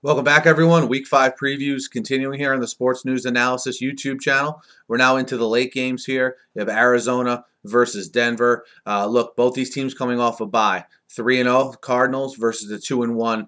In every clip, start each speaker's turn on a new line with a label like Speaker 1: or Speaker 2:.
Speaker 1: Welcome back, everyone. Week 5 previews continuing here on the Sports News Analysis YouTube channel. We're now into the late games here. You have Arizona versus Denver. Look, both these teams coming off a bye. 3-0 Cardinals versus the 2-1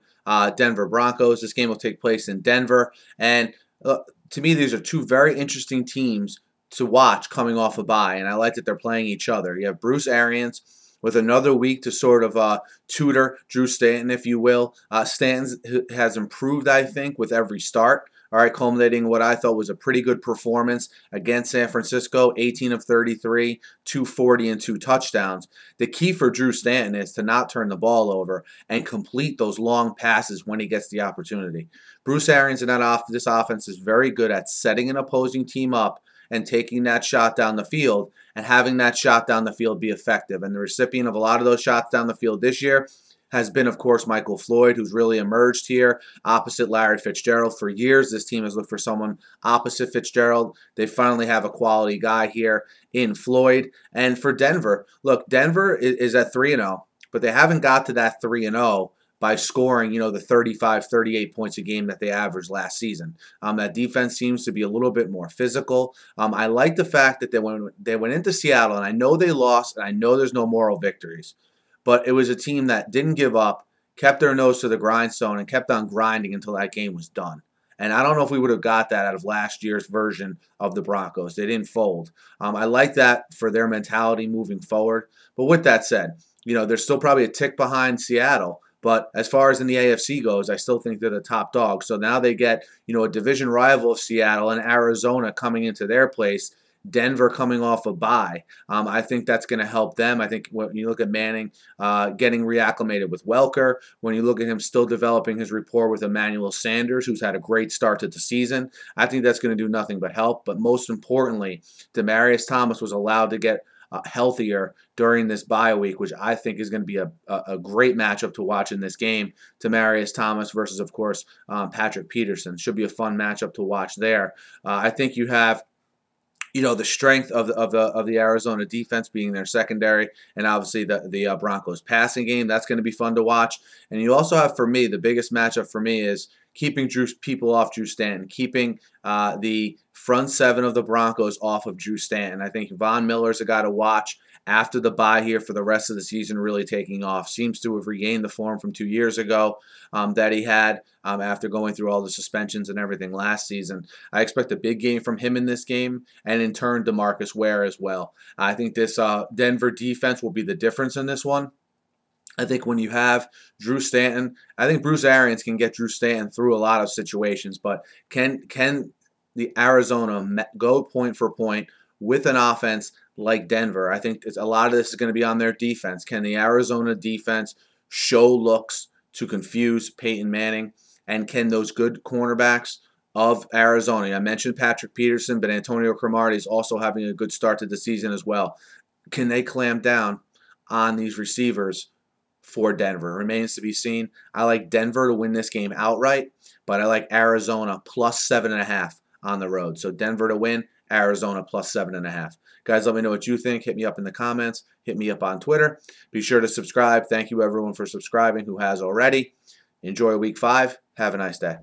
Speaker 1: Denver Broncos. This game will take place in Denver. And to me, these are two very interesting teams to watch coming off a bye. And I like that they're playing each other. You have Bruce Arians with another week to sort of tutor Drew Stanton, if you will. Stanton has improved, I think, with every start. All right, culminating what I thought was a pretty good performance against San Francisco, 18 of 33, 240 and 2 touchdowns. The key for Drew Stanton is to not turn the ball over and complete those long passes when he gets the opportunity. Bruce Arians and this offense is very good at setting an opposing team up and taking that shot down the field and having that shot down the field be effective. And the recipient of a lot of those shots down the field this year has been, of course, Michael Floyd, who's really emerged here opposite Larry Fitzgerald. For years, this team has looked for someone opposite Fitzgerald. They finally have a quality guy here in Floyd. And for Denver, look, Denver is at 3-0, but they haven't got to that 3-0 by scoring, the 35, 38 points a game that they averaged last season. That defense seems to be a little bit more physical. I like the fact that they went into Seattle, and I know they lost, and I know there's no moral victories, but it was a team that didn't give up, kept their nose to the grindstone, and kept on grinding until that game was done. And I don't know if we would have got that out of last year's version of the Broncos. They didn't fold. I like that for their mentality moving forward. But with that said, they're still probably a tick behind Seattle. But as far as in the AFC goes, I still think they're the top dog. So now they get, a division rival of Seattle and Arizona coming into their place, Denver coming off a bye. I think that's going to help them. I think when you look at Manning getting reacclimated with Welker, when you look at him still developing his rapport with Emmanuel Sanders, who's had a great start to the season, I think that's going to do nothing but help. But most importantly, Demaryius Thomas was allowed to get healthier during this bye week, which I think is going to be a great matchup to watch in this game. Demaryius Thomas versus, of course, Patrick Peterson. Should be a fun matchup to watch there. I think you have the strength of the Arizona defense being their secondary, and obviously the Broncos passing game. That's going to be fun to watch. And you also have, for me, the biggest matchup for me is keeping people off Drew Stanton, keeping the front seven of the Broncos off of Drew Stanton. I think Von Miller's a guy to watch after the bye here for the rest of the season, really taking off. Seems to have regained the form from 2 years ago that he had after going through all the suspensions and everything last season. I expect a big game from him in this game, and in turn, DeMarcus Ware as well. I think this Denver defense will be the difference in this one. I think when you have Drew Stanton, I think Bruce Arians can get Drew Stanton through a lot of situations, but can the Arizona go point for point with an offense like Denver? I think a lot of this is going to be on their defense. Can the Arizona defense show looks to confuse Peyton Manning? And can those good cornerbacks of Arizona, I mentioned Patrick Peterson, but Antonio Cromartie is also having a good start to the season as well. Can they clamp down on these receivers for Denver? Remains to be seen. I like Denver to win this game outright, but I like Arizona plus 7.5 on the road. So Denver to win, Arizona plus 7.5. Guys, let me know what you think. Hit me up in the comments. Hit me up on Twitter. Be sure to subscribe. Thank you, everyone, for subscribing who has already. Enjoy week 5. Have a nice day.